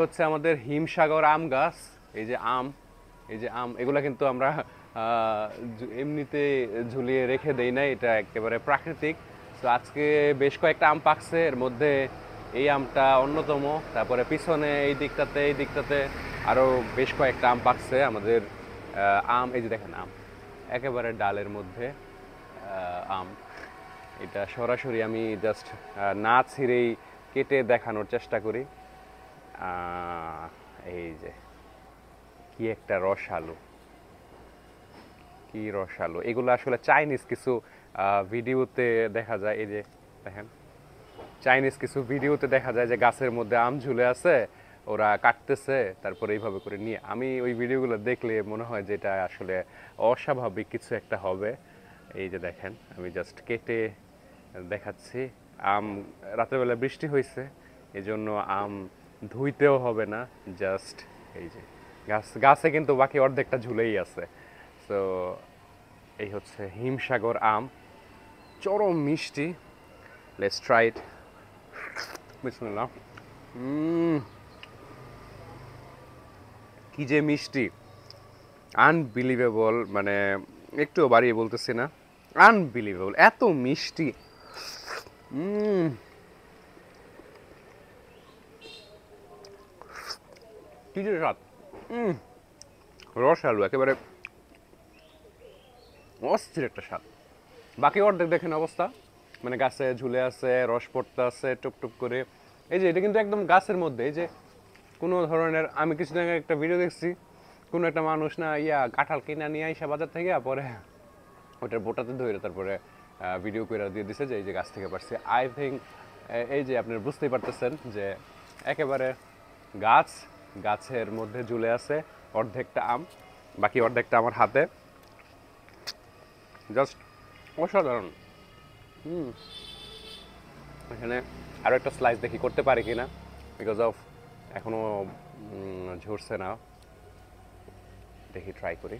হচ্ছে আমাদের হিমসাগর আম গাছ। এই যে আম, এই যে আম, এগুলা কিন্তু আমরা এমনিতে ঝুলিয়ে রেখে দেই না, এটা একেবারে প্রাকৃতিক। তো আজকে বেশ কয়েকটা আম পাকছে, এর মধ্যে এই আমটা অন্যতম। তারপরে পিছনে এই দিকটাতে আরো বেশ কয়েকটা আম পাকছে আমাদের। আম, এই যে দেখেন আম একেবারে ডালের মধ্যে আম। এটা সরাসরি আমি জাস্ট না ছিঁড়েই কেটে দেখানোর চেষ্টা করি। আহ, এই যে কি একটা রসালো, কি রসালো! এগুলো আসলে চাইনিজ কিছু ভিডিওতে দেখা যায়। এই যে দেখেন, চাইনিজ কিছু ভিডিওতে দেখা যায় যে গাছের মধ্যে আম ঝুলে আছে, ওরা কাটতেছে, তারপরে এইভাবে করে নিয়ে। আমি ওই ভিডিওগুলো দেখলে মনে হয় যে এটা আসলে অস্বাভাবিক কিছু একটা হবে। এই যে দেখেন, আমি জাস্ট কেটে দেখাচ্ছি। আম, রাতেরবেলা বৃষ্টি হয়েছে, এজন্য আম ধুইতেও হবে না। জাস্ট এই যে গাছে কিন্তু বাকি অর্ধেকটা ঝুলেই আছে। তো এই হচ্ছে হিমসাগর আম, চরম মিষ্টি। Let's try it. বিসমিল্লাহ। কি যে মিষ্টি, আনবিলিভেবল! মানে একটুও বাড়িয়ে বলতেছি না, আনবিলিভেবল, এত মিষ্টি। কি যে স্বাদ! রসালো, একেবারে অস্থির একটা স্বাদ। বাকি অর্ধেক দেখেন অবস্থা, মানে গাছে ঝুলে আছে, রস পড়তে আছে টুপ টুপ করে। এই যে এটা কিন্তু একদম গাছের মধ্যে। এই যে কোনো ধরনের, আমি কিছুদিন আগে একটা ভিডিও দেখছি, কোনো একটা মানুষ না কাঁঠাল কিনা নিয়ে আইসা বাজার থেকে, পরে ওটার বোটাতে ধরে তারপরে ভিডিও করে দিয়ে দিছে যে এই যে গাছ থেকে পারছে। আই থিঙ্ক এই যে আপনি বুঝতেই পারতেছেন যে একেবারে গাছ, গাছের মধ্যে ঝুলে আছে অর্ধেকটা আম, বাকি অর্ধেকটা আমার হাতে। জাস্ট অসাধারণ। এখানে আরও একটা স্লাইস দেখি করতে পারি কিনা, বিকজ অফ এখনো ঝরছে না। দেখি, ট্রাই করি।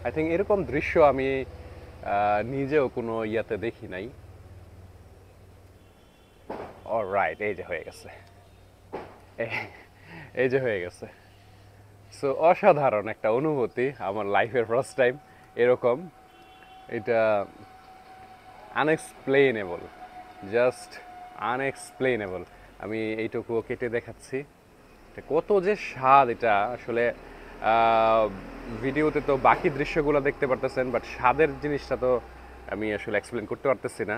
আই থিঙ্ক এরকম দৃশ্য আমি নিজেও কোনো ইয়াতে দেখি নাই। অলরাইট, এই যে হয়ে গেছে, এই যে হয়ে গেছে। সো অসাধারণ একটা অনুভূতি, আমার লাইফের ফার্স্ট টাইম এরকম। এটা আনএক্সপ্লেনেবল, জাস্ট আনএক্সপ্লেনেবল। আমি এইটুকু কেটে দেখাচ্ছি, কত যে স্বাদ! এটা আসলে ভিডিওতে তো বাকি দৃশ্যগুলো দেখতে পারতেছেন, বাট স্বাদের জিনিসটা তো আমি আসলে এক্সপ্লেন করতে পারতেছি না,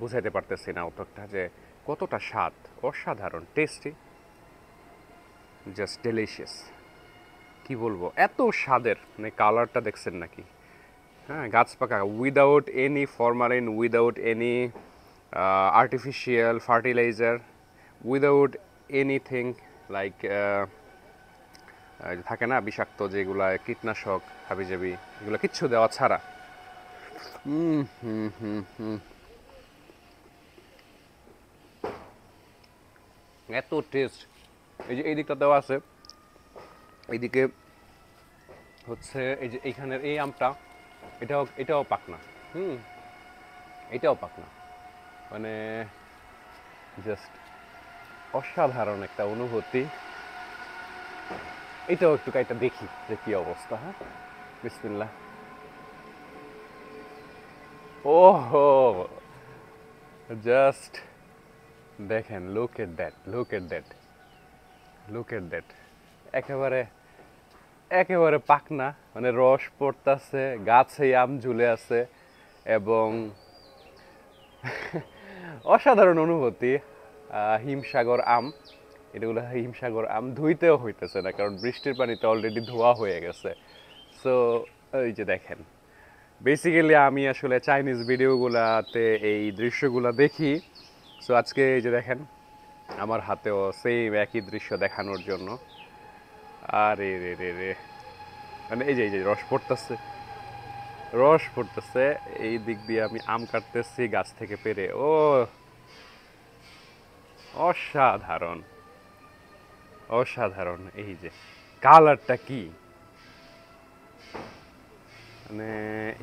বুঝাইতে পারতেছি না অতটা যে কতটা স্বাদ। অসাধারণ টেস্টি, জাস্ট ডেলিশিয়াস। কি বলবো, এত স্বাদের! মানে কালারটা দেখছেন নাকি? হ্যাঁ, গাছ পাকা, without any formalin, without any artificial fertiliser, without anything like থাকে না বিষাক্ত যেগুলা কীটনাশক হাবিজাবি, এগুলো কিচ্ছু দেওয়া ছাড়া। হুম হুম হুম হুম এত টেস্ট! এই যে এই দিকটা দেওয়া আছে, এইদিকে হচ্ছে এই যে এইখানের এই আমটা, এটাও পাকনা। হুম, এটাও পাকনা। মানে জাস্ট অসাধারণ একটা অনুভূতি। এটাও একটু কাইটা দেখি যে কি অবস্থা। হ্যাঁ, বিসমিল্লাহ। ওহো, জাস্ট দেখেন, look at that, look at that, look at that! একেবারে একেবারে পাকনা, মানে রস পড়তাছে, গাছে আম ঝুলে আছে, এবং অসাধারণ অনুভূতি। হিমসাগর আম, এগুলো হিমসাগর আম ধুইতেও হইতেছে না, কারণ বৃষ্টির পানিতে অলরেডি ধোয়া হয়ে গেছে। সো এই যে দেখেন, বেসিক্যালি আমি আসলে চাইনিজ ভিডিওগুলাতে এই দৃশ্যগুলো দেখি। সো আজকে এই যে দেখেন, আমার হাতেও সেম একই দৃশ্য দেখানোর জন্য। আরে রে রে রে! মানে এই যে রস পড়তেছে, রস পড়তেছে, এই দিক দিয়ে আমি আম কাটতেছি গাছ থেকে পেরে। ও অসাধারণ, অসাধারণ! এই যে কালারটা কি, মানে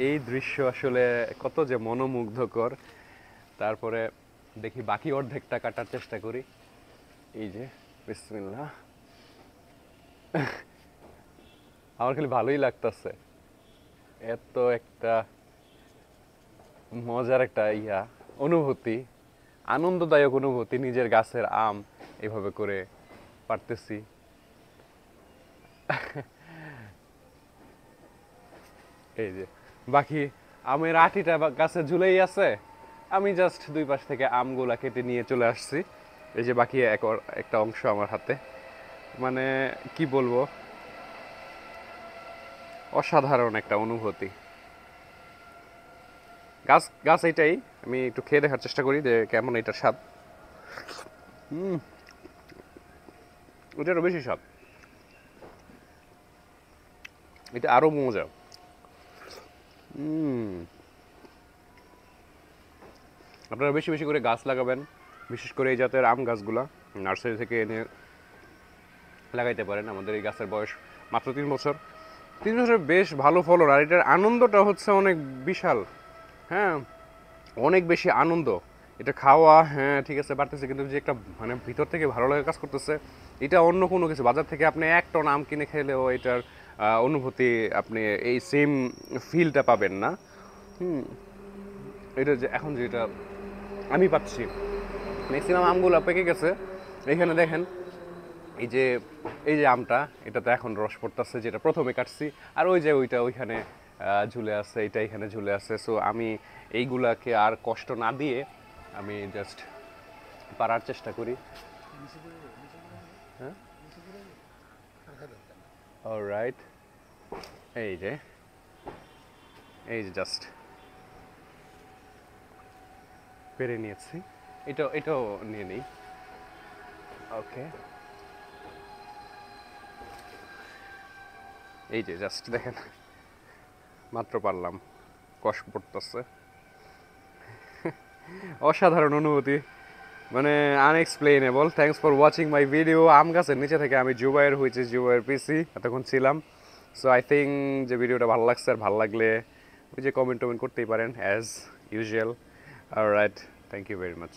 এই দৃশ্য আসলে কত যে মনোমুগ্ধকর। তারপরে দেখি বাকি অর্ধেকটা কাটার চেষ্টা করি। এই যে বিসমিল্লাহ। আমার খালি ভালোই লাগতেছে, এত একটা মজার একটা অনুভূতি, আনন্দদায়ক অনুভূতি, নিজের গাছের আম এভাবে করে পারতেছি। এই যে বাকি আমের আটিটা গাছে ঝুলেই আছে, আমি জাস্ট দুই পাশ থেকে আমগুলা কেটে নিয়ে চলে আসছি। এই যে বাকি একটা অংশ আমার হাতে, মানে কি বলবো, অসাধারণ একটা অনুভূতি। গাছ গাছ এইটাই, আমি একটু খেয়ে দেখার চেষ্টা করি যে কেমন এটার স্বাদ। ওটারও বেশি স্বাদ, এটা আরো মজা। আপনারা বেশি বেশি করে গাছ লাগাবেন, বিশেষ করে এই জাতের আম গাছগুলা নার্সারি থেকে এনে লাগাইতে পারেন। আমাদের এই গাছের বয়স মাত্র 3 বছর। 3 বছর বেশ ভালো ফলন, আর এটার আনন্দটা হচ্ছে অনেক বিশাল। হ্যাঁ, অনেক বেশি আনন্দ এটা খাওয়া। হ্যাঁ ঠিক আছে পারতেছে, কিন্তু যে একটা মানে ভিতর থেকে ভালো লাগে কাজ করতেছে, এটা অন্য কোনো কিছু। বাজার থেকে আপনি 1 টন আম কিনে খেলেও এটার অনুভূতি আপনি এই সেম ফিলটা পাবেন না। এটা যে এখন যেটা আমি পাচ্ছি, ম্যাক্সিমাম আমগুলো পেকে গেছে। এখানে দেখেন এই যে আমটা, এটাতে এখন রস পড়তেছে, যেটা প্রথমে কাটছি। আর ওই যে ওইখানে ঝুলে আছে, এটা এখানে ঝুলে আছে। সো আমি এইগুলাকে আর কষ্ট না দিয়ে আমি জাস্ট পারার চেষ্টা করি। হ্যাঁ, অলরাইট। এই যে জাস্ট পেরে নিয়েছি, এটাও নিয়ে নিই। ওকে, এই যে জাস্ট দেখেন, মাত্র পারলাম, কষ্ট পড়তেছে। অসাধারণ অনুভূতি, মানে unexplainable. Thanks for watching my video. আম গাছের নিচে থেকে আমি জুবাইর হয়েছি, জুবাইর পিসি এতক্ষণ ছিলাম। সো আই থিঙ্ক যে ভিডিওটা ভালো লাগছে, আর ভালো লাগলে ওই যে কমেন্ট করতেই পারেন as usual. Alright, thank you very much.